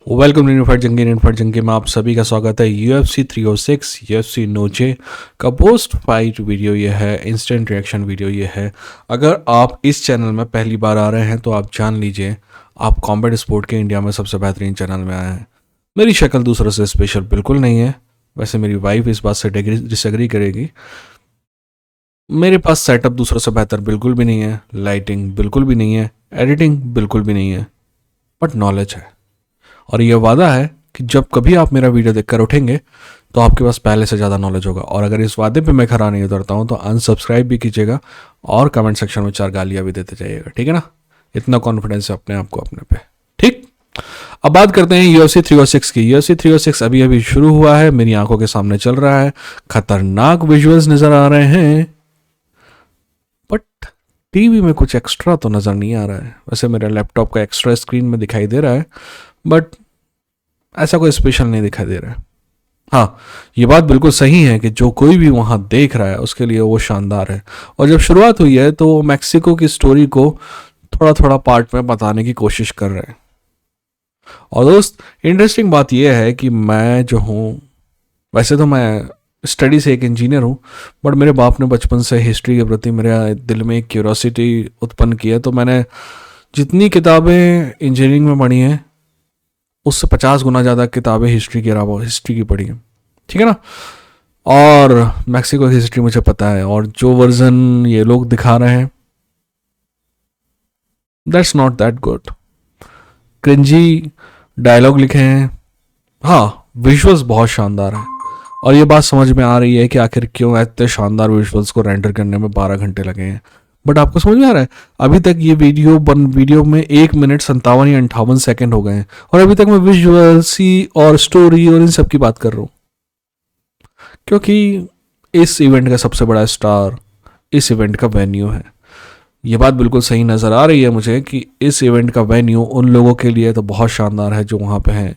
Welcome unified जंगी में आप सभी का स्वागत है। UFC 306 UFC नोचे का पोस्ट फाइट वीडियो ये है, इंस्टेंट रिएक्शन वीडियो ये है। अगर आप इस चैनल में पहली बार आ रहे हैं तो आप जान लीजिए आप कॉम्बैट स्पोर्ट के इंडिया में सबसे बेहतरीन चैनल में आए हैं। मेरी शक्ल दूसरों से स्पेशल बिल्कुल नहीं है, वैसे मेरी वाइफ इस बात से डिसएग्री करेगी। मेरे पास सेटअप दूसरों से बेहतर बिल्कुल भी नहीं है, लाइटिंग बिल्कुल भी नहीं है, एडिटिंग बिल्कुल भी नहीं है, बट नॉलेज है। और ये वादा है कि जब कभी आप मेरा वीडियो देखकर उठेंगे तो आपके पास पहले से ज़्यादा नॉलेज होगा। और अगर इस वादे पे मैं खरा नहीं उतरता हूँ तो अनसब्सक्राइब भी कीजिएगा और कमेंट सेक्शन में 4 गालियाँ भी देते जाइएगा, ठीक है ना। इतना कॉन्फिडेंस है अपने आप को अपने पे, ठीक। अब बात करते हैं UFC 306 की। UFC 306 अभी अभी शुरू हुआ है, मेरी आंखों के सामने चल रहा है, खतरनाक विजुअल्स नज़र आ रहे हैं, बट टीवी में कुछ एक्स्ट्रा तो नज़र नहीं आ रहा है। वैसे मेरे लैपटॉप का एक्स्ट्रा स्क्रीन में दिखाई दे रहा है, बट ऐसा कोई स्पेशल नहीं दिखाई दे रहा है। हाँ, ये बात बिल्कुल सही है कि जो कोई भी वहाँ देख रहा है उसके लिए वो शानदार है। और जब शुरुआत हुई है तो मैक्सिको की स्टोरी को थोड़ा थोड़ा पार्ट में बताने की कोशिश कर रहे हैं। और दोस्त, इंटरेस्टिंग बात यह है कि मैं जो हूँ, वैसे तो मैं स्टडी से एक इंजीनियर हूँ, बट मेरे बाप ने बचपन से हिस्ट्री के प्रति मेरे दिल में एक क्यूरोसिटी उत्पन्न की है। तो मैंने जितनी किताबें इंजीनियरिंग में पढ़ी हैं उससे 50 गुना ज़्यादा किताबें हिस्ट्री की पढ़ी हैं, ठीक है ना। और मैक्सिको की हिस्ट्री मुझे पता है, और जो वर्जन ये लोग दिखा रहे हैं that's not that good. Cringy dialogue लिखे हैं, हाँ विजुअल्स बहुत शानदार है। और ये बात समझ में आ रही है कि आखिर क्यों इतने शानदार विजुअल्स को रेंडर करने में 12 घंटे लगे हैं। बट आपको समझ में आ रहा है, अभी तक ये वीडियो में 1 मिनट 57 या 58 सेकेंड हो गए हैं, और अभी तक मैं विजुअल्स और स्टोरी और इन सब की बात कर रहा हूँ, क्योंकि इस इवेंट का सबसे बड़ा स्टार इस इवेंट का वेन्यू है। ये बात बिल्कुल सही नज़र आ रही है मुझे कि इस इवेंट का वेन्यू उन लोगों के लिए तो बहुत शानदार है जो वहाँ पे हैं,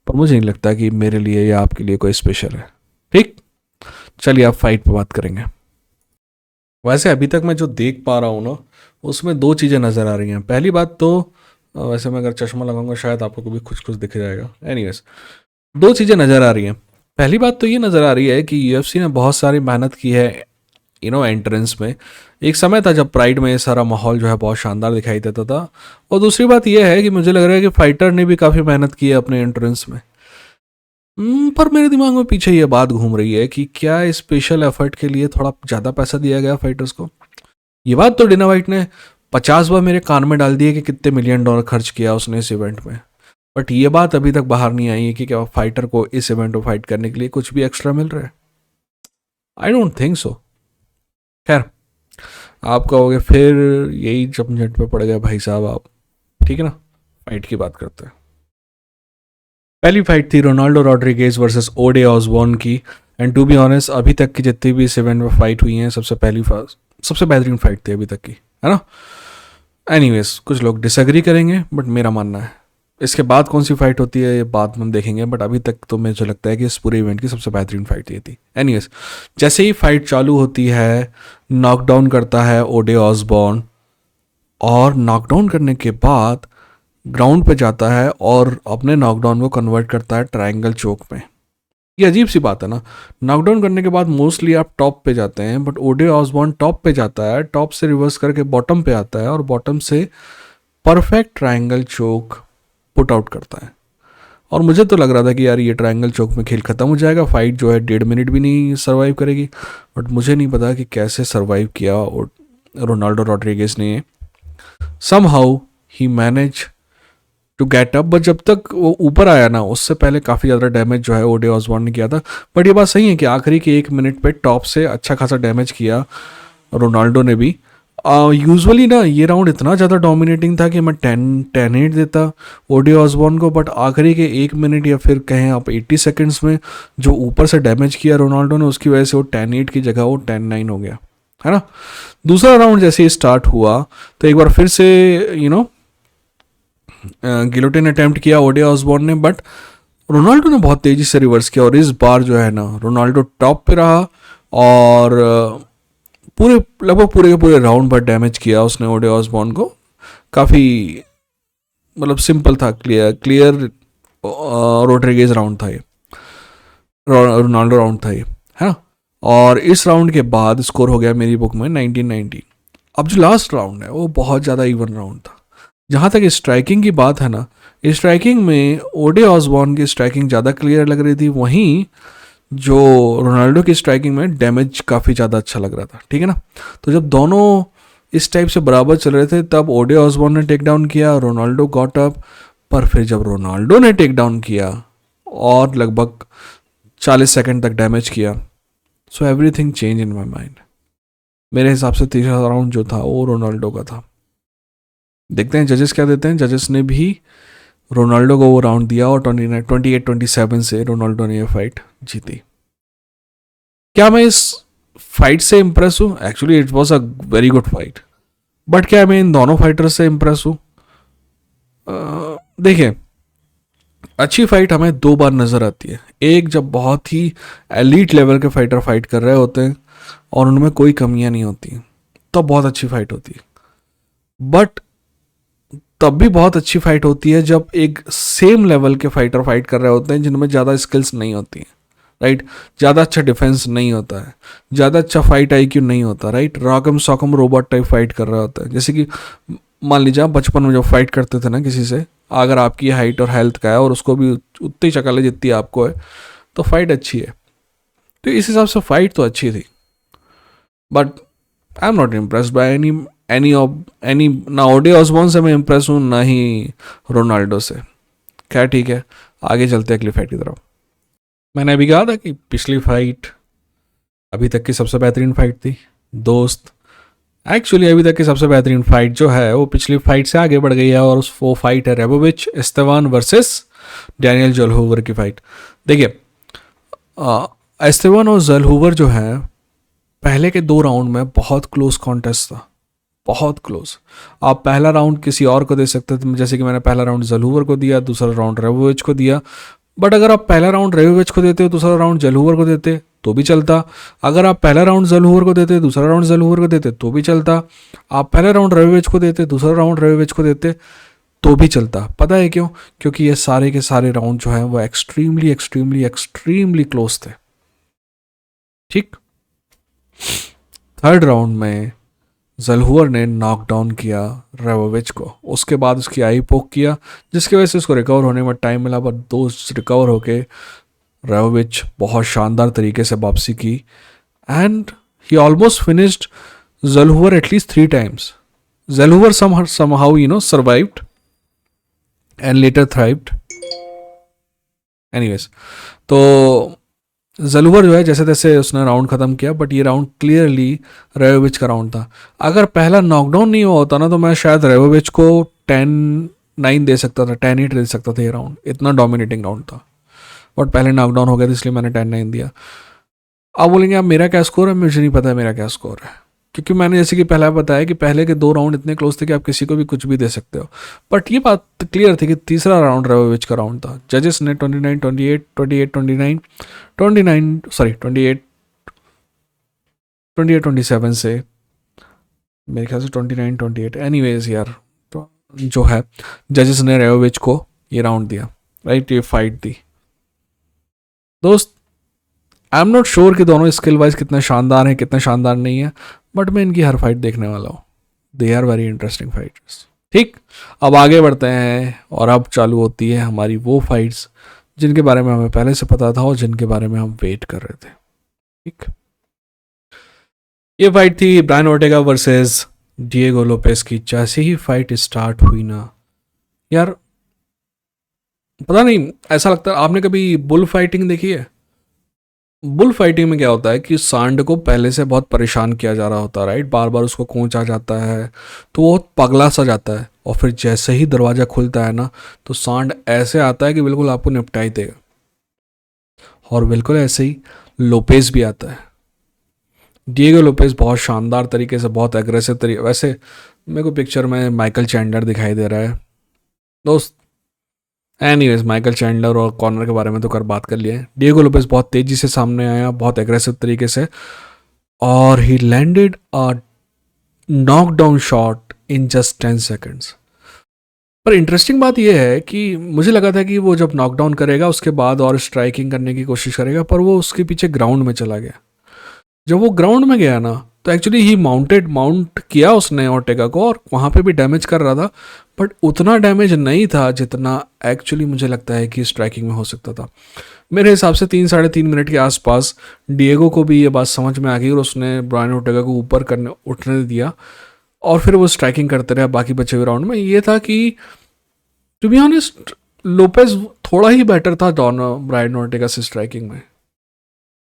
पर मुझे नहीं लगता कि मेरे लिए या आपके लिए कोई स्पेशल है, ठीक। चलिए आप फाइट पे बात करेंगे। वैसे अभी तक मैं जो देख पा रहा हूँ ना, उसमें 2 चीज़ें नज़र आ रही हैं। पहली बात तो वैसे मैं अगर चश्मा लगाऊंगा शायद आपको भी कुछ कुछ दिख जाएगा। एनीवेज, 2 चीज़ें नज़र आ रही हैं। पहली बात तो ये नज़र आ रही है कि UFC ने बहुत सारी मेहनत की है एंट्रेंस में। एक समय था जब प्राइड में ये सारा माहौल जो है बहुत शानदार दिखाई देता था। और दूसरी बात यह है कि मुझे लग रहा है कि फाइटर ने भी काफ़ी मेहनत की है अपने एंट्रेंस में। पर मेरे दिमाग में पीछे ये बात घूम रही है कि क्या स्पेशल एफर्ट के लिए थोड़ा ज़्यादा पैसा दिया गया फाइटर्स को। ये बात तो डिना वाइट ने 50 बार मेरे कान में डाल दी है कि कितने $1 मिलियन खर्च किया उसने इस इवेंट में, बट ये बात अभी तक बाहर नहीं आई है कि क्या फाइटर को इस इवेंट में फाइट करने के लिए कुछ भी एक्स्ट्रा मिल रहा है। I don't think so. खैर, आप कहोगे फिर यही झंझट पे पड़ गए भाई साहब आप, ठीक है ना। फाइट की बात करते हैं। पहली फाइट थी रोनाल्डो रॉड्रिगेज वर्सेस ओडे ऑसबॉर्न की। एंड टू बी ऑनेस्ट, अभी तक की जितनी भी इस इवेंट में फाइट हुई हैं सबसे बेहतरीन फाइट थी अभी तक की, है ना। एनीवेज, कुछ लोग डिसएग्री करेंगे बट मेरा मानना है इसके बाद कौन सी फाइट होती है ये बाद में देखेंगे, बट अभी तक तो मुझे लगता है कि इस पूरे इवेंट की सबसे बेहतरीन फाइट ये थी। एनीवेज, जैसे ही फाइट चालू होती है, नॉकडाउन करता है ओडे ऑसबॉर्न, और नॉकडाउन करने के बाद ग्राउंड पे जाता है और अपने नॉकडाउन को कन्वर्ट करता है ट्रायंगल चोक में। ये अजीब सी बात है ना, नॉकडाउन करने के बाद मोस्टली आप टॉप पे जाते हैं, बट ओडे ऑसबॉर्न टॉप पे जाता है, टॉप से रिवर्स करके बॉटम पे आता है और बॉटम से परफेक्ट ट्रायंगल चोक पुट आउट करता है। और मुझे तो लग रहा था कि यार ये ट्रायंगल चोक में खेल खत्म हो जाएगा, फाइट जो है 1.5 मिनट भी नहीं सर्वाइव करेगी, बट मुझे नहीं पता कि कैसे सर्वाइव किया और रोनाल्डो रॉड्रिगेज ने। समहाउ ही manage to get up, but जब तक वो ऊपर आया ना उससे पहले काफ़ी ज़्यादा डैमेज जो है ओडे ऑसबॉर्न ने किया था। बट ये बात सही है कि आखिरी के 1 मिनट पे टॉप से अच्छा खासा डैमेज किया रोनाल्डो ने भी। यूजुअली ना ये राउंड इतना ज़्यादा डोमिनेटिंग था कि मैं 10-8 देता ओडे ऑसबॉर्न को, बट आखिरी के 1 मिनट या फिर कहें आप 80 सेकेंड्स में जो ऊपर से डैमेज किया रोनाल्डो ने, उसकी वजह से वो 10-8 की जगह वो 10-9 हो गया, है ना। दूसरा राउंड जैसे ही स्टार्ट हुआ तो एक बार फिर से गिलोटिन अटेम्प्ट किया ओडे ऑसबॉर्न ने, बट रोनाल्डो ने बहुत तेज़ी से रिवर्स किया और इस बार जो है ना रोनाल्डो टॉप पे रहा और लगभग पूरे के पूरे राउंड भर डैमेज किया उसने ओडे ऑसबॉर्न को। काफ़ी मतलब सिंपल था, क्लियर रोड्रिगेज राउंड था ये, रोनाल्डो राउंड था ये, है ना। और इस राउंड के बाद स्कोर हो गया मेरी बुक में 1919। अब जो लास्ट राउंड है वो बहुत ज़्यादा इवन राउंड था। जहाँ तक स्ट्राइकिंग की बात है ना, स्ट्राइकिंग में ओडे ऑसबॉर्न की स्ट्राइकिंग ज़्यादा क्लियर लग रही थी, वहीं जो रोनाल्डो की स्ट्राइकिंग में डैमेज काफ़ी ज़्यादा अच्छा लग रहा था, ठीक है ना। तो जब दोनों इस टाइप से बराबर चल रहे थे तब ओडे ऑसबॉर्न ने टेक डाउन किया, रोनाल्डो गॉट अप। पर फिर जब रोनाल्डो ने टेक डाउन किया और लगभग 40 सेकंड तक डैमेज किया, so everything change in my mind. मेरे हिसाब से तीसरा राउंड जो था वो रोनाल्डो का था। देखते हैं जजेस क्या देते हैं। जजेस ने भी रोनाल्डो को वो राउंड दिया और 28-27 से रोनाल्डो ने ये फाइट जीती। क्या मैं इस फाइट से इम्प्रेस हूँ? Actually it was a very good fight, but क्या मैं इन दोनों फाइटर्स से इम्प्रेस हूँ? देखिए, अच्छी फाइट हमें दो बार नज़र आती है। एक जब बहुत ही एलीट लेवल के फाइटर फाइट कर रहे होते हैं और उनमें कोई कमियां नहीं होती, तब बहुत अच्छी फाइट होती है। बट तब भी बहुत अच्छी फाइट होती है जब एक सेम लेवल के फाइटर फाइट कर रहे होते हैं जिनमें ज़्यादा स्किल्स नहीं होती हैं, राइट। ज़्यादा अच्छा डिफेंस नहीं होता है, ज़्यादा अच्छा फाइट IQ नहीं होता, राइट। रॉकम सॉकम रोबोट टाइप फाइट कर रहा होता है। जैसे कि मान लीजिए आप बचपन में जब फाइट करते थे ना किसी से, अगर आपकी हाइट और हेल्थ का है और उसको भी उतनी शक्ल है जितनी आपको है, तो फाइट अच्छी है। तो इस हिसाब से फाइट तो अच्छी थी, but I am not impressed by any ना ओडे ऑसबॉर्न से मैं इम्प्रेस हूँ ना ही रोनाल्डो से। क्या ठीक है, आगे चलते हैं अगली फाइट की तरफ। मैंने अभी कहा था कि पिछली फाइट अभी तक की सबसे बेहतरीन फाइट थी दोस्त। एक्चुअली अभी तक की सबसे बेहतरीन फाइट जो है वो पिछली फाइट से आगे बढ़ गई है, और वो फाइट है रेबोविच एस्तेवान वर्सेस डैनियल ज़लहूवर की फाइट। देखिए, एस्तेवान और ज़लहूवर जो है पहले के 2 राउंड में बहुत क्लोज कॉन्टेस्ट था, बहुत क्लोज। आप पहला राउंड किसी और को दे सकते थे, जैसे कि मैंने पहला राउंड ज़लहूवर को दिया, दूसरा राउंड रेबोविच को दिया। बट अगर आप पहला राउंड रेबोविच को देते हो, दूसरा राउंड ज़लहूवर को देते तो भी चलता। अगर आप पहला राउंड ज़लहूवर को देते, दूसरा राउंड ज़लहूवर को देते तो भी चलता। आप पहला राउंड रेबोविच को देते, दूसरा राउंड रेबोविच को देते तो भी चलता। पता है क्यों? क्योंकि ये सारे के सारे राउंड जो हैं वो एक्सट्रीमली एक्सट्रीमली एक्सट्रीमली क्लोज थे, ठीक। थर्ड राउंड में ज़लहूवर ने नॉकडाउन किया रेबोविच को, उसके बाद उसकी आई पोक किया, जिसकी वजह से उसको रिकवर होने में टाइम मिला, पर दोस्त रिकवर होके रेबोविच बहुत शानदार तरीके से वापसी की, एंड ही ऑलमोस्ट फिनिश्ड ज़लहूवर एटलीस्ट 3 times. ज़लहूवर somehow survived and later thrived. Anyways, तो ज़लहूवर जो है जैसे तैसे उसने राउंड ख़त्म किया, बट ये राउंड क्लियरली रेबोविच का राउंड था। अगर पहला नॉकडाउन नहीं हुआ होता ना तो मैं शायद रेबोविच को 10-9 दे सकता था, 10-8 दे सकता था। ये राउंड इतना डोमिनेटिंग राउंड था, बट पहले नॉकडाउन हो गया था इसलिए मैंने 10-9 दिया। आप बोलेंगे अब मेरा क्या स्कोर है? मुझे नहीं पता है मेरा क्या स्कोर है, क्योंकि मैंने जैसे कि पहले बताया कि पहले के 2 राउंड इतने क्लोज थे कि आप किसी को भी कुछ भी दे सकते हो। बट ये बात क्लियर थी कि तीसरा राउंड रेबोविच का राउंड था। जजेस ने 29-28, 28-29, 28-27 से, मेरे ख्याल से 29-28, एनीवेज यार, तो जो है जजेस ने रेबोविच को ये राउंड दिया, राइट। ये फाइट थी दोस्त। आई एम नॉट श्योर कि दोनों स्किल वाइज कितने शानदार हैं कितने शानदार नहीं है, बट मैं इनकी हर फाइट देखने वाला हूँ। They are very interesting fighters, ठीक। अब आगे बढ़ते हैं और अब चालू होती है हमारी वो फाइट्स जिनके बारे में हमें पहले से पता था और जिनके बारे में हम वेट कर रहे थे, ठीक। ये फाइट थी Brian Ortega versus Diego Lopes की। जैसे ही फाइट स्टार्ट हुई ना यार, पता नहीं, ऐसा लगता है, आपने कभी बुल फाइटिंग देखी है? बुल फाइटिंग में क्या होता है कि सांड को पहले से बहुत परेशान किया जा रहा होता है, राइट। बार बार उसको कोंच आ जाता है तो वो पगला सा जाता है, और फिर जैसे ही दरवाज़ा खुलता है ना तो सांड ऐसे आता है कि बिल्कुल आपको निपटा ही देगा। और बिल्कुल ऐसे ही लोपेस भी आता है। डिएगो लोपेस बहुत शानदार तरीके से, बहुत एग्रेसिव तरीके, वैसे मेरे को पिक्चर में माइकल चैंडलर दिखाई दे रहा है दोस्त। एनीवेज, माइकल चैंडलर और कॉर्नर के बारे में तो बात कर लिए। डिएगो लोपेस बहुत तेज़ी से सामने आया, बहुत एग्रेसिव तरीके से, और ही landed a knockdown shot in just 10 seconds। पर इंटरेस्टिंग बात यह है कि मुझे लगा था कि वो जब नॉकडाउन करेगा उसके बाद और स्ट्राइकिंग करने की कोशिश करेगा, पर वो उसके पीछे ग्राउंड में चला गया। जब वो ग्राउंड में गया ना, तो एक्चुअली ही माउंट किया उसने ऑर्टेगा को, और वहाँ पे भी डैमेज कर रहा था, बट उतना डैमेज नहीं था जितना एक्चुअली मुझे लगता है कि स्ट्राइकिंग में हो सकता था। मेरे हिसाब से 3 साढ़े 3 मिनट के आसपास डिएगो को भी ये बात समझ में आ गई और उसने ब्रायन ऑर्टेगा को ऊपर करने उठने दिया, और फिर वो स्ट्राइकिंग करते रहे बाकी बचे हुए राउंड में। ये था कि टू बी ऑनेस्ट लोपेज थोड़ा ही बेटर था ब्रायन ऑर्टेगा से स्ट्राइकिंग में,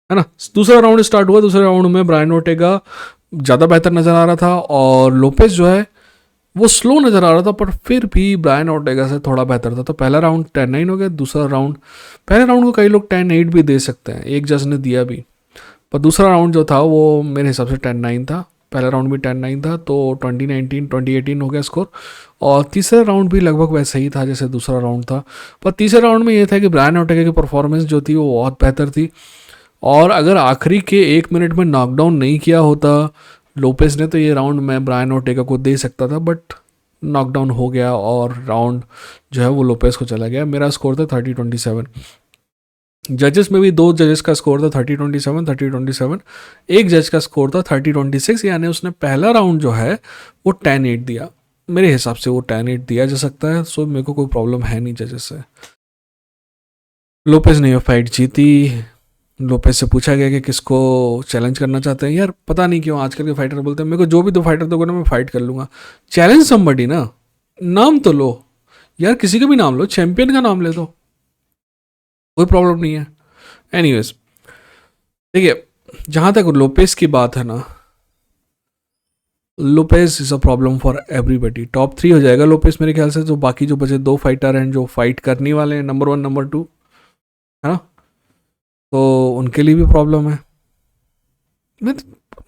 है ना। दूसरा राउंड स्टार्ट हुआ, दूसरे राउंड में ब्रायन ऑर्टेगा ज़्यादा बेहतर नज़र आ रहा था और लोपेज जो है वो स्लो नज़र आ रहा था, पर फिर भी ब्रायन ऑर्टेगा से थोड़ा बेहतर था। तो पहला राउंड 10-9 हो गया, दूसरा राउंड, पहले राउंड को कई लोग 10-8 भी दे सकते हैं, एक जज ने दिया भी, पर दूसरा राउंड जो था वो मेरे हिसाब से 10-9 था। पहला राउंड भी 10-9 था, तो 2018 हो गया स्कोर। और तीसरा राउंड भी लगभग वैसा ही था जैसे दूसरा राउंड था, पर तीसरे राउंड में ये था कि ब्रायन ऑर्टेगा की परफॉर्मेंस जो थी वो बहुत बेहतर थी। और अगर आखिरी के 1 मिनट में नॉकडाउन नहीं किया होता लोपेस ने, तो ये राउंड मैं ब्रायन ऑर्टेगा को दे सकता था, बट नॉकडाउन हो गया और राउंड जो है वो लोपेस को चला गया। मेरा स्कोर था 30-27। जजेस में भी दो जजेस का स्कोर था 30-27। एक जज का स्कोर था 30-26, यानी उसने पहला राउंड जो है वो 10-8 दिया। मेरे हिसाब से वो 10-8 दिया जा सकता है, सो मेरे को कोई प्रॉब्लम है नहीं जजेस से। लोपेस ने ये फाइट जीती। लोपेस से पूछा गया कि किसको चैलेंज करना चाहते हैं। यार पता नहीं क्यों आजकल के फाइटर बोलते हैं मेरे को जो भी दो फाइटर दोगे ना मैं फाइट कर लूँगा। चैलेंज समबडी ना, नाम तो लो यार, किसी का भी नाम लो, चैंपियन का नाम ले दो, कोई प्रॉब्लम नहीं है। एनीवेज देखिए, जहाँ तक लोपेस की बात है ना, Lopes is a problem for everybody. Top 3 हो जाएगा लोपेस मेरे ख्याल से। तो बाकी जो बचे दो फाइटर हैं जो फाइट करने वाले हैं, नंबर 1 नंबर 2, है ना, तो उनके लिए भी प्रॉब्लम है। मैं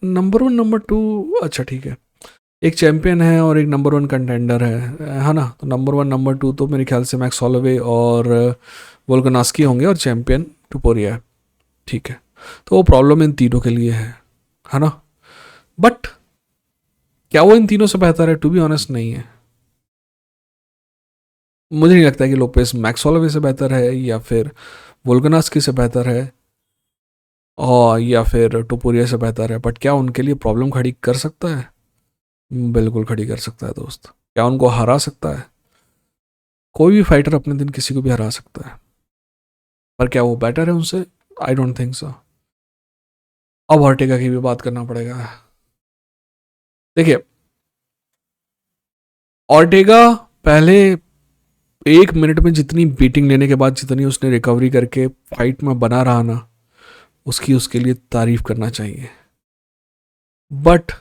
नंबर 1 नंबर 2, अच्छा ठीक है, एक चैंपियन है और एक नंबर 1 कंटेंडर है ना। तो नंबर 1 नंबर 2 तो मेरे ख्याल से मैक्स हॉलोवे और वोल्कनास्की होंगे, और चैंपियन टुपोरिया है, ठीक है। तो वो प्रॉब्लम इन तीनों के लिए है ना। बट क्या वो इन तीनों से बेहतर है? टू बी ऑनेस्ट नहीं है। मुझे नहीं लगता कि लोपेस मैक्स हॉलोवे से बेहतर है, या फिर वोल्कनास्की से बेहतर है, और या फिर टुपोरिया से बेहतर है। बट क्या उनके लिए प्रॉब्लम खड़ी कर सकता है? बिल्कुल खड़ी कर सकता है दोस्त। क्या उनको हरा सकता है? कोई भी फाइटर अपने दिन किसी को भी हरा सकता है, पर क्या वो बेटर है उनसे? I don't think so. अब ऑर्टेगा की भी बात करना पड़ेगा। देखिए, ऑर्टेगा पहले 1 मिनट में जितनी बीटिंग लेने के बाद जितनी उसने रिकवरी करके फाइट में बना रहा ना, उसकी उसके लिए तारीफ करना चाहिए। बट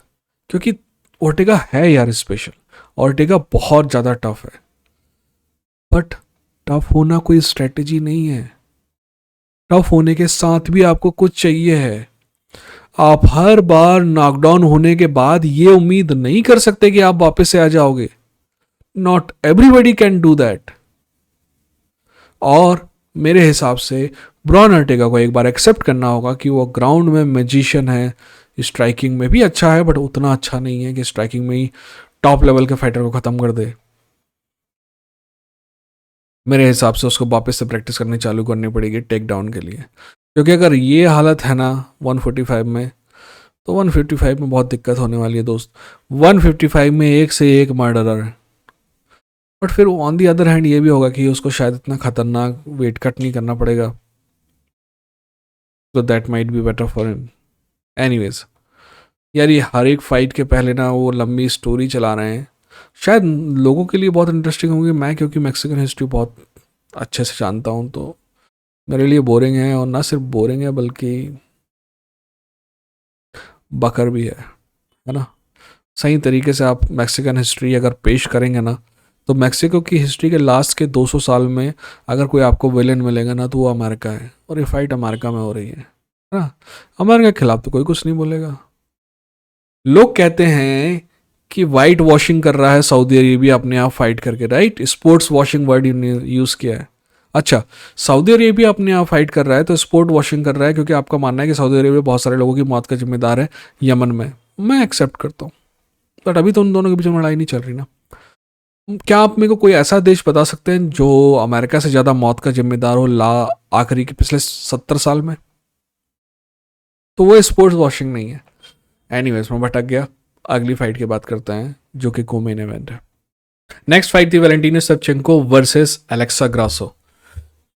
क्योंकि ऑर्टेगा है यार स्पेशल, ऑर्टेगा बहुत ज़्यादा टफ है, बट टफ होना कोई स्ट्रेटजी नहीं है। टफ होने के साथ भी आपको कुछ चाहिए है। आप हर बार नॉकडाउन होने के बाद ये उम्मीद नहीं कर सकते कि आप वापस से आ जाओगे। Not everybody can do that. और मेरे हिसाब से ब्रॉन अर्टेगा को एक बार एक्सेप्ट करना होगा कि वो ग्राउंड में मैजिशियन है, स्ट्राइकिंग में भी अच्छा है, बट उतना अच्छा नहीं है कि स्ट्राइकिंग में ही टॉप लेवल के फाइटर को ख़त्म कर दे। मेरे हिसाब से उसको वापस से प्रैक्टिस करनी चालू करनी पड़ेगी टेक डाउन के लिए, क्योंकि अगर ये हालत है ना 145 में, तो 155 में बहुत दिक्कत होने वाली है दोस्त। 155 में एक से एक मर्डरर है। बट फिर ऑन दी अदर हैंड ये भी होगा कि उसको शायद इतना खतरनाक वेट कट नहीं करना पड़ेगा, तो that might be better for him. Anyways यार, ये हर एक फाइट के पहले ना वो लंबी स्टोरी चला रहे हैं, शायद लोगों के लिए बहुत इंटरेस्टिंग होंगी। मैं क्योंकि मैक्सिकन हिस्ट्री बहुत अच्छे से जानता हूँ, तो मेरे लिए बोरिंग है, और ना सिर्फ बोरिंग है बल्कि बकर भी है ना। सही तरीके से आप मैक्सिकन हिस्ट्री अगर पेश करेंगे ना, तो मैक्सिको की हिस्ट्री के लास्ट के 200 साल में अगर कोई आपको विलेन मिलेगा ना, तो वो अमेरिका है, और ये फाइट अमेरिका में हो रही है ना। अमेरिका के खिलाफ तो कोई कुछ नहीं बोलेगा। लोग कहते हैं कि वाइट वॉशिंग कर रहा है सऊदी अरेबिया अपने आप फाइट करके, right? Sports washing word use किया है। अच्छा, सऊदी अरेबिया अपने आप फाइट कर रहा है तो स्पोर्ट वॉशिंग कर रहा है, क्योंकि आपका मानना है कि सऊदी अरेबिया बहुत सारे लोगों की मौत का जिम्मेदार है यमन में। मैं एक्सेप्ट करता हूँ, बट अभी तो उन दोनों के बीच में लड़ाई नहीं चल रही ना। क्या आप मेरे को कोई ऐसा देश बता सकते हैं जो अमेरिका से ज़्यादा मौत का जिम्मेदार हो ला आखिरी के पिछले 70 साल में? तो वो स्पोर्ट्स वॉशिंग नहीं है। एनीवेज मैं भटक गया, अगली फाइट की बात करते हैं जो कि को मेन इवेंट है। नेक्स्ट फाइट थी Valentina Shevchenko versus Alexa Grasso.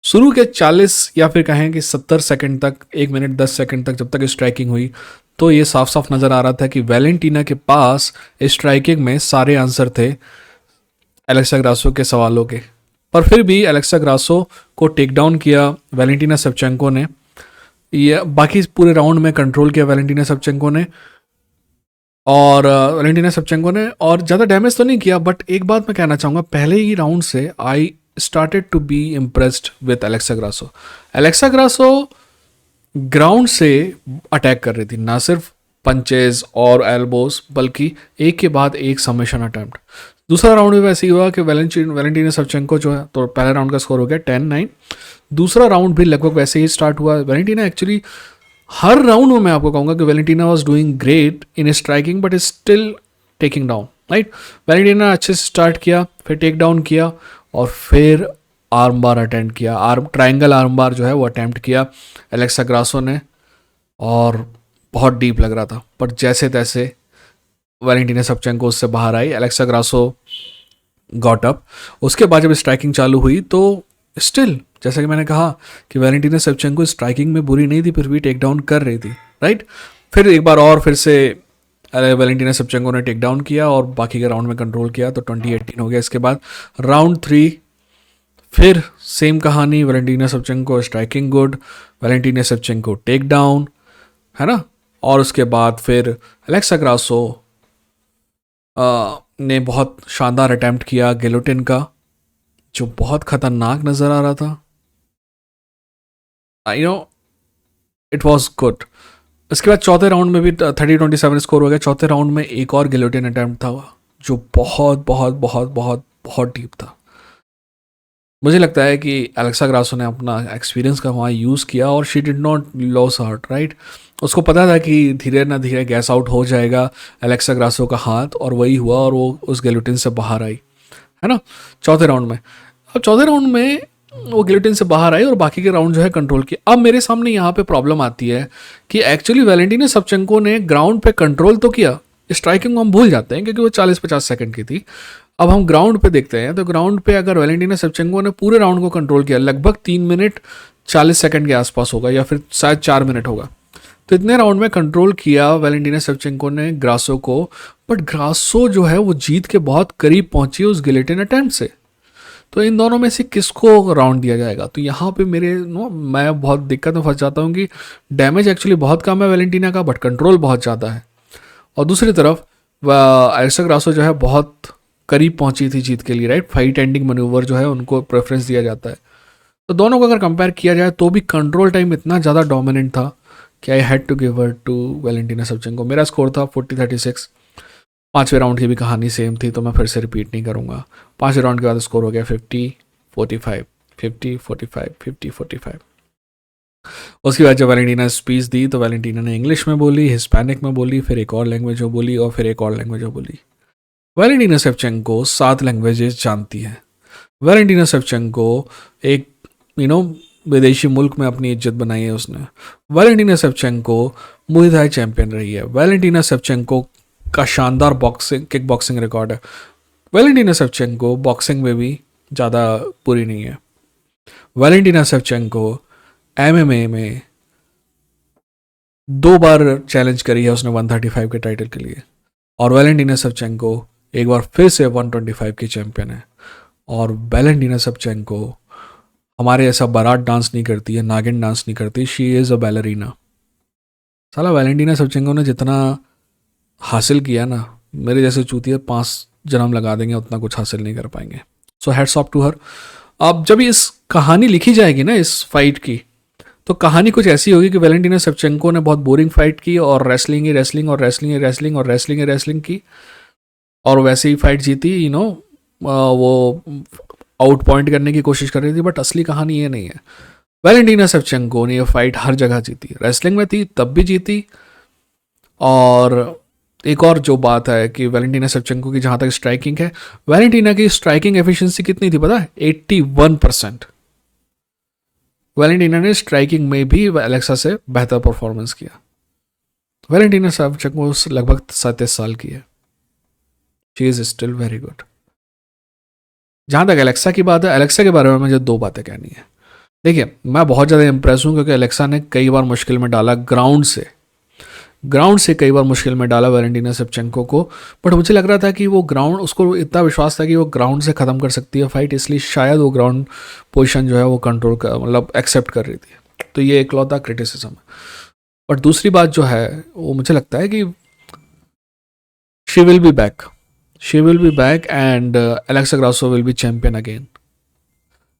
शुरू के 40 या फिर कहें कि 70 सेकंड तक, 1 मिनट 10 सेकंड तक जब तक स्ट्राइकिंग हुई तो ये साफ साफ नज़र आ रहा था कि वैलेंटिना के पास स्ट्राइकिंग में सारे आंसर थे एलेक्सा ग्रासो के सवालों के। पर फिर भी एलेक्सा ग्रासो को टेक डाउन किया वैलेंटिना शेवचेंको ने। ये बाकी पूरे राउंड में कंट्रोल किया वैलेंटिना शेवचेंको ने, और वैलेंटिना शेवचेंको ने, और ज़्यादा डैमेज तो नहीं किया। बट एक बात मैं कहना चाहूँगा, पहले ही राउंड से I started to be impressed with Alexa Grasso. Alexa Grasso ground से अटैक कर रही थी, ना सिर्फ पंचेज और एल्बोस बल्कि एक के बाद एक सबमिशन अटैम्प्ट। दूसरा राउंड भी वैसे ही हुआ कि वैलेंटिना शेवचेंको जो है, तो पहले राउंड का स्कोर हो गया 10-9। दूसरा राउंड भी लगभग वैसे ही स्टार्ट हुआ। वैलेंटिना एक्चुअली हर राउंड में मैं आपको कहूँगा कि Valentina was doing great in striking but still taking down, right. Valentina अच्छे से स्टार्ट किया, फिर टेक डाउन किया, और फिर आर्म बार अटेम्प्ट किया, ट्राइंगल आर्म बार जो है वो अटेम्प्ट किया एलेक्सा ग्रासो ने, और बहुत डीप लग रहा था। पर जैसे तैसे वैलेंटिना शेवचेंको उससे बाहर आई, एलेक्सा ग्रासो गॉट अप। उसके बाद जब स्ट्राइकिंग चालू हुई तो स्टिल, जैसा कि मैंने कहा कि वैलेंटिना शेवचेंको स्ट्राइकिंग में बुरी नहीं थी, फिर भी टेक डाउन कर रही थी, राइट। फिर एक बार और फिर से वैलेंटिना शेवचेंको ने टेक डाउन किया और बाकी के राउंड में कंट्रोल किया, तो 20-18 हो गया। इसके बाद राउंड 3 फिर सेम कहानी, Valentina Shevchenko striking good, Valentina Shevchenko take down, है ना। और उसके बाद फिर एलेक्सा ग्रासो ने बहुत शानदार अटैम्प्ट किया गिलोटिन का, जो बहुत खतरनाक नज़र आ रहा था। I know it was good. इसके बाद चौथे राउंड में भी 30-27 स्कोर हो गया। चौथे राउंड में एक और गिलोटिन अटैम्प्ट था जो बहुत बहुत बहुत बहुत बहुत डीप था। मुझे लगता है कि एलेक्सा ग्रासो ने अपना एक्सपीरियंस का वहाँ यूज़ किया और she did not loss heart, right. उसको पता था कि धीरे ना धीरे गैस आउट हो जाएगा एलेक्सा ग्रासो का हाथ, और वही हुआ, और वो उस गिलोटिन से बाहर आई, है ना, चौथे राउंड में। अब चौथे राउंड में वो गिलोटिन से बाहर आई और बाकी के राउंड जो है कंट्रोल किया। अब मेरे सामने यहाँ पे प्रॉब्लम आती है कि एक्चुअली वैलेंटिना शेवचेंको ने ग्राउंड पे कंट्रोल तो किया, स्ट्राइकिंग को हम भूल जाते हैं क्योंकि वो 40-50 सेकंड की थी। अब हम ग्राउंड पे देखते हैं, तो ग्राउंड पे अगर वैलेंटिना शेवचेंको ने पूरे राउंड को कंट्रोल किया, लगभग 3 मिनट 40 सेकंड के आसपास होगा, या फिर शायद 4 मिनट होगा, तो इतने राउंड में कंट्रोल किया वैलेंटिना शेवचेंको ने ग्रासो को। बट ग्रासो जो है वो जीत के बहुत करीब पहुंची उस गिलोटिन अटेम्प्ट से। तो इन दोनों में से किसको राउंड दिया जाएगा? तो यहाँ पे मैं बहुत दिक्कत में फंस जाता हूँ कि डैमेज एक्चुअली बहुत कम है वैलेंटिना का, बट कंट्रोल बहुत ज़्यादा है। और दूसरी तरफ एलेक्सा ग्रासो जो है बहुत करीब पहुंची थी जीत के लिए, राइट। फाइट एंडिंग मैन्यूवर जो है उनको प्रेफरेंस दिया जाता है। तो दोनों को अगर कंपेयर किया जाए तो भी कंट्रोल टाइम इतना ज़्यादा डोमिनेंट था कि I had to give her to Valentina Shevchenko. मेरा स्कोर था 40-36। पाँचवें राउंड की भी कहानी सेम थी, तो मैं फिर से रिपीट नहीं करूँगा। पाँचवें राउंड के बाद स्कोर हो गया 50-45, 50-45, 50-45। उसके बाद जब वैलेंटिना स्पीच दी तो वैलेंटिना ने इंग्लिश में बोली, हिस्पैनिक में बोली, फिर एक और लैंग्वेज में बोली, और फिर एक और लैंग्वेज में बोली। वैलेंटिना शेवचेंको 7 लैंग्वेजेस जानती है। वैलेंटिना शेवचेंको एक विदेशी मुल्क में अपनी इज्जत बनाई है उसने। वैलेंटिना शेवचेंको मुay थाई चैंपियन रही है। वैलेंटिना शेवचेंको का शानदार किक बॉक्सिंग रिकॉर्ड है। वैलेंटिना शेवचेंको बॉक्सिंग में भी ज़्यादा बुरी नहीं है। वैलेंटिना शेवचेंको MMA में 2 बार चैलेंज करी है उसने 135 के टाइटल के लिए, और वैलेंटिना शेवचेंको एक बार फिर से 125 की चैंपियन है। और वैलेंटिना शेवचेंको हमारे ऐसा बारात डांस नहीं करती है, नागिन डांस नहीं करती, शी इज़ अ बैलरीना। साला वैलेंटिना शेवचेंको ने जितना हासिल किया ना, मेरे जैसे चूतिया 5 जन्म लगा देंगे उतना कुछ हासिल नहीं कर पाएंगे। So hats off to her. अब जब इस कहानी लिखी जाएगी ना इस फाइट की, तो कहानी कुछ ऐसी होगी कि वैलेंटिना शेवचेंको ने बहुत बोरिंग फाइट की और रेसलिंग की, और वैसे ही फाइट जीती, वो आउट पॉइंट करने की कोशिश कर रही थी। बट असली कहानी ये नहीं है। वैलेंटिना शेवचेंको ने ये फाइट हर जगह जीती, रेसलिंग में थी तब भी जीती, और एक और जो बात है कि वैलेंटीना शेवचेंको की जहाँ तक स्ट्राइकिंग है, वैलेंटीना की स्ट्राइकिंग एफिशिएंसी कितनी थी पता है? 81%। वैलेंटीना ने स्ट्राइकिंग में भी एलेक्सा से बेहतर परफॉर्मेंस किया। वैलेंटीना शेवचेंको लगभग 37 साल की है। She is still very good. जहाँ तक एलेक्सा की बात है, एलेक्सा के बारे में मुझे दो बातें कहनी है। देखिए, मैं बहुत ज़्यादा इंप्रेस हूँ क्योंकि एलेक्सा ने कई बार मुश्किल में डाला ग्राउंड से कई बार मुश्किल में डाला वैलेंटीना शेवचेंको को। बट मुझे लग रहा था कि वो ग्राउंड, उसको इतना विश्वास था कि वो ग्राउंड से ख़त्म कर सकती है फाइट, इसलिए शायद वो ग्राउंड पोजीशन जो है वो कंट्रोल कर, मतलब एक्सेप्ट कर रही थी। तो ये इकलौता क्रिटिसिज्म है। और दूसरी बात जो है वो मुझे लगता है कि she will be back and Alexa Grasso will be champion again,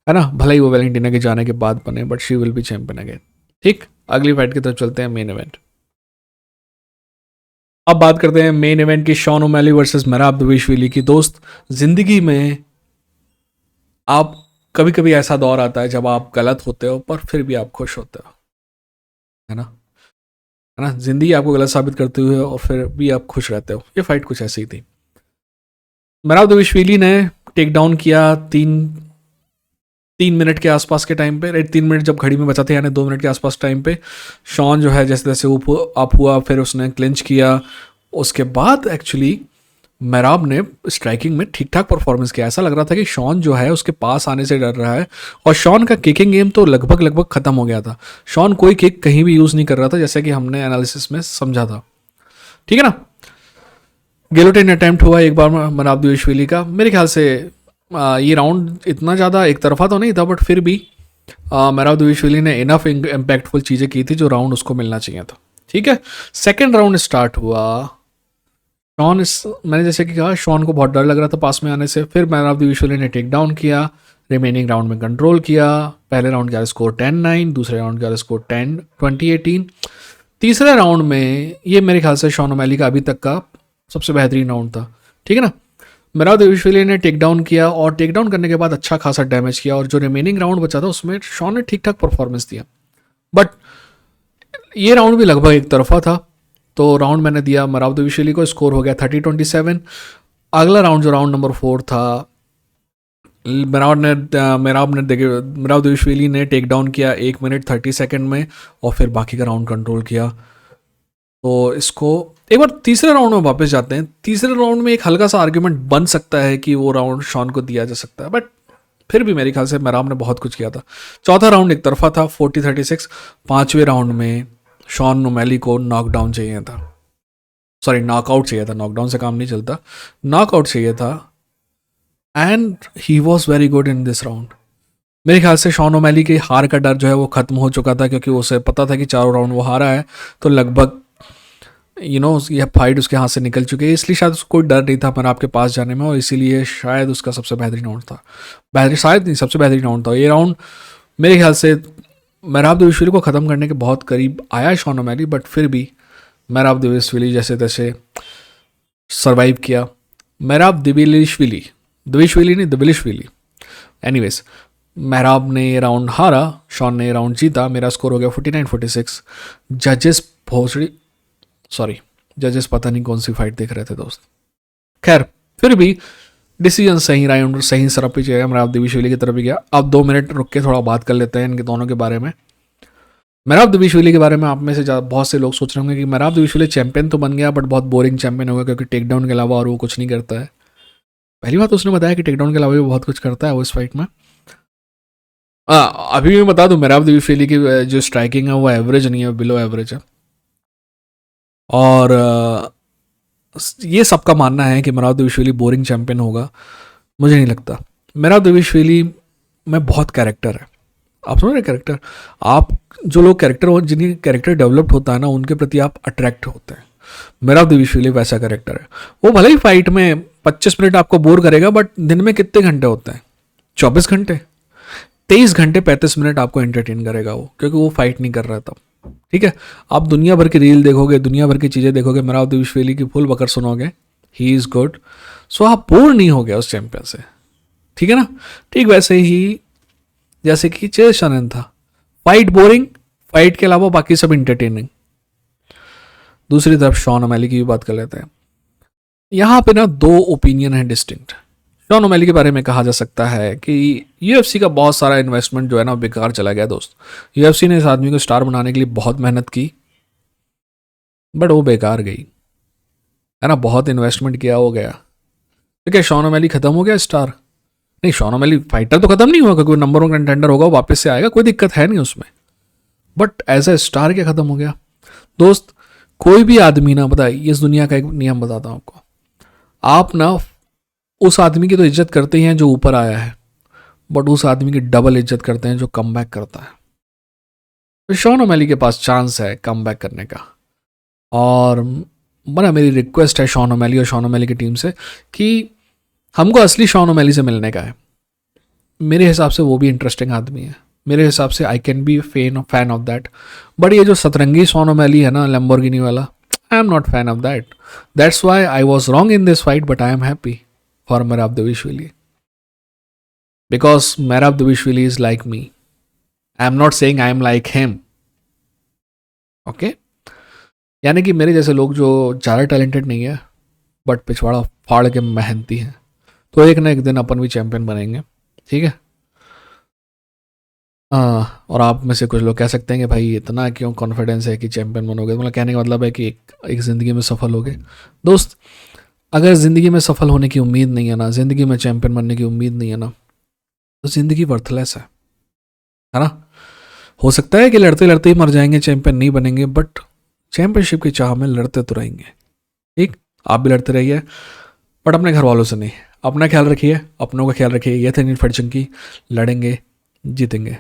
है ना? भले ही वो वैलेंटीना के जाने के बाद बने, but she will be champion again. ठीक, अगली फाइट की तरफ चलते हैं, मेन इवेंट। अब बात करते हैं मेन इवेंट की, शॉन ओमैली वर्सेस मेराब दविशविली की। दोस्त, जिंदगी में आप कभी कभी ऐसा दौर आता है जब आप गलत होते हो पर फिर भी आप खुश होते हो, है ना? जिंदगी आपको गलत साबित करते हुए और फिर भी आप खुश रहते हो। ये फाइट कुछ ऐसी ही थी। मेराब दविशविली ने टेक डाउन किया 3 मिनट के आसपास के टाइम पे, 3 मिनट जब घड़ी में बचाते यानी 2 मिनट के आसपास टाइम पे। शॉन जो है जैसे तैसे अप हुआ, फिर उसने क्लिंच किया। उसके बाद एक्चुअली मेराब ने स्ट्राइकिंग में ठीक ठाक परफॉर्मेंस किया। ऐसा लग रहा था कि शॉन जो है उसके पास आने से डर रहा है, और शॉन का किकिंग गेम तो लगभग खत्म हो गया था। शॉन कोई किक कहीं भी यूज़ नहीं कर रहा था, जैसे कि हमने एनालिसिस में समझा था। ठीक है ना? गिलोटिन अटेम्प्ट हुआ एक बार मेराब दविशविली का। मेरे ख्याल से ये राउंड इतना ज़्यादा एक तरफा तो नहीं था, बट फिर भी मेराब दविशविली ने इनफ इम्पैक्टफुल चीज़ें की थी जो राउंड उसको मिलना चाहिए था। ठीक है, सेकेंड राउंड स्टार्ट हुआ। मैंने जैसे कि कहा, शॉन को बहुत डर लग रहा था पास में आने से। फिर मेराब दविशविली ने टेक डाउन किया, रिमेनिंग राउंड में कंट्रोल किया। पहले राउंड का स्कोर 10-9, दूसरे राउंड का स्कोर 10-20-18। तीसरे राउंड में ये मेरे ख्याल से शॉन ओमैली का अभी तक का सबसे बेहतरीन राउंड था। ठीक है ना? मेराब दविशविली ने टेक डाउन किया, और टेक डाउन करने के बाद अच्छा खासा डैमेज किया, और जो रिमेनिंग राउंड बचा था उसमें शॉन ने ठीक ठाक परफॉर्मेंस दिया। बट ये राउंड भी लगभग एक तरफा था, तो राउंड मैंने दिया मेराब दविशविली को। स्कोर हो गया 30-27। अगला राउंड जो राउंड नंबर 4 था, मेराब दविशविली ने टेक डाउन किया 1 मिनट 30 सेकेंड में, और फिर बाकी का राउंड कंट्रोल किया। तो इसको एक बार तीसरे राउंड में वापस जाते हैं। तीसरे राउंड में एक हल्का सा आर्ग्यूमेंट बन सकता है कि वो राउंड शॉन को दिया जा सकता है, बट फिर भी मेरे ख्याल से मेराब ने बहुत कुछ किया था। चौथा राउंड एक तरफा था 40-36। पांचवें राउंड में शॉन ओमैली को नॉकडाउन चाहिए था, सॉरी नॉकआउट चाहिए था। नॉकडाउन से काम नहीं चलता, नॉकआउट चाहिए था। And he was very good in this round. मेरे ख्याल से शॉन ओमैली की हार का डर जो है वो खत्म हो चुका था, क्योंकि उसे पता था कि चारों राउंड वो हारा है, तो लगभग यह फाइट उसके हाथ से निकल चुकी है। इसलिए शायद उसको कोई डर नहीं था मेराब के पास जाने में, और इसीलिए शायद उसका सबसे बेहतरीन राउंड था। शायद नहीं, सबसे बेहतरीन राउंड था ये राउंड। मेरे ख्याल से मेराब दविशविली को ख़त्म करने के बहुत करीब आया शॉन ओमैली, बट फिर भी मेराब दविशविली जैसे तैसे सर्वाइव किया। मेराब दविशविली एनीवेज, मेराब ने ये राउंड हारा, शॉन ने ये राउंड जीता। मेरा स्कोर हो गया 49-46। जजेस पता नहीं कौन सी फाइट देख रहे थे दोस्त। खैर, फिर भी डिसीजन सही राउंड, सही सरफ पे चाहिए। मेराब दविशविली की तरफ भी गया। अब 2 मिनट रुक के थोड़ा बात कर लेते हैं इनके दोनों के बारे में। मेराब दविशविली के बारे में आप में से बहुत से लोग सोच रहे होंगे कि मेराब दविशविली चैंपियन तो बन गया, बट बहुत बोरिंग चैंपियन होगा, क्योंकि टेक डाउन के अलावा और वो कुछ नहीं करता है। पहली बात उसने बताया कि टेक डाउन के अलावा भी बहुत कुछ करता है वो इस फाइट में। अभी मैं बता दूं, मेराब दविशविली की जो स्ट्राइकिंग है वो एवरेज नहीं है, बिलो एवरेज है। और ये सबका मानना है कि मेराब दविशविली बोरिंग चैंपियन होगा। मुझे नहीं लगता। मेराब दविशविली में बहुत कैरेक्टर है। आप समझ रहे कैरेक्टर? आप जो लोग कैरेक्टर, जिनकी कैरेक्टर डेवलप्ड होता है ना, उनके प्रति आप अट्रैक्ट होते हैं। मेराब दविशविली वैसा कैरेक्टर है। वो भले ही फाइट में 25 मिनट आपको बोर करेगा, बट दिन में कितने घंटे होते हैं? 24 घंटे, 23 घंटे 35 मिनट आपको एंटरटेन करेगा वो, क्योंकि वो फाइट नहीं कर रहा था। ठीक है, आप दुनिया भर की रील देखोगे, दुनिया भर की चीज़ें देखोगे, मेराब दविशविली की फुल बकर सुनोगे, ही इज़ गुड। सो आप बोर नहीं हो गया उस चैंपियन से। ठीक है ना? ठीक वैसे ही जैसे कि चेस आनंद था, फाइट बोरिंग, फाइट के अलावा बाकी सब इंटरटेनिंग। दूसरी तरफ शॉन ओमैली की भी बात कर लेते हैं। यहाँ पे ना दो ओपिनियन है डिस्टिंक्ट। शॉन ओमैली के बारे में कहा जा सकता है कि यूएफसी का बहुत सारा इन्वेस्टमेंट जो है ना बेकार चला गया दोस्त। यूएफसी ने इस आदमी को स्टार बनाने के लिए बहुत मेहनत की, बट वो बेकार गई, है ना। बहुत इन्वेस्टमेंट किया, हो गया। तो क्या शॉन ओमैली खत्म हो गया स्टार? नहीं, शॉन ओमैली फाइटर तो खत्म नहीं हुआ, कोई नंबर 1 कंटेंडर होगा, वापस से आएगा, कोई दिक्कत है नहीं उसमें। बट एज ए स्टार क्या खत्म हो गया दोस्त? कोई भी आदमी ना, बताइए, इस दुनिया का एक नियम बताता हूँ आपको। आप ना उस आदमी की तो इज्जत करते ही हैं जो ऊपर आया है, बट उस आदमी की डबल इज्जत करते हैं जो कम बैक करता है। तो शॉन ओमैली के पास चांस है कम बैक करने का, और बना मेरी रिक्वेस्ट है शॉन ओमैली और शॉन ओमैली की टीम से कि हमको असली शॉन ओमैली से मिलने का है। मेरे हिसाब से वो भी इंटरेस्टिंग आदमी है, मेरे हिसाब से I can be fan of that. But ये जो सतरंगी शॉन ओमैली है ना, लैम्बोर्गिनी वाला, I am not fan of that. That's why I was wrong in this fight, but I am happy for Merab Dvalishvili, because Merab Dvalishvili is like me. I am not saying I am like him, okay. यानी कि मेरे जैसे लोग जो ज़्यादा talented नहीं है but पिछवाड़ा फाड़ के मेहनती हैं, तो एक ना एक दिन अपन भी चैंपियन बनेंगे, ठीक है। और आप में से कुछ लोग कह सकते हैं कि भाई इतना क्यों कॉन्फिडेंस है कि चैंपियन बनोगे? मतलब कहने का मतलब है कि एक ज़िंदगी में सफल होगे। दोस्त, अगर ज़िंदगी में सफल होने की उम्मीद नहीं है ना, ज़िंदगी में चैंपियन बनने की उम्मीद नहीं है ना, तो ज़िंदगी वर्थलेस है ना। हो सकता है कि लड़ते लड़ते ही मर जाएंगे, चैंपियन नहीं बनेंगे, बट चैंपियनशिप की चाह में लड़ते तो रहेंगे। ठीक, आप भी लड़ते रहिए, बट अपने घर वालों से नहीं। अपना ख्याल रखिए, अपनों का ख्याल रखिए। ये थे नीट फट चंकी, लड़ेंगे जीतेंगे।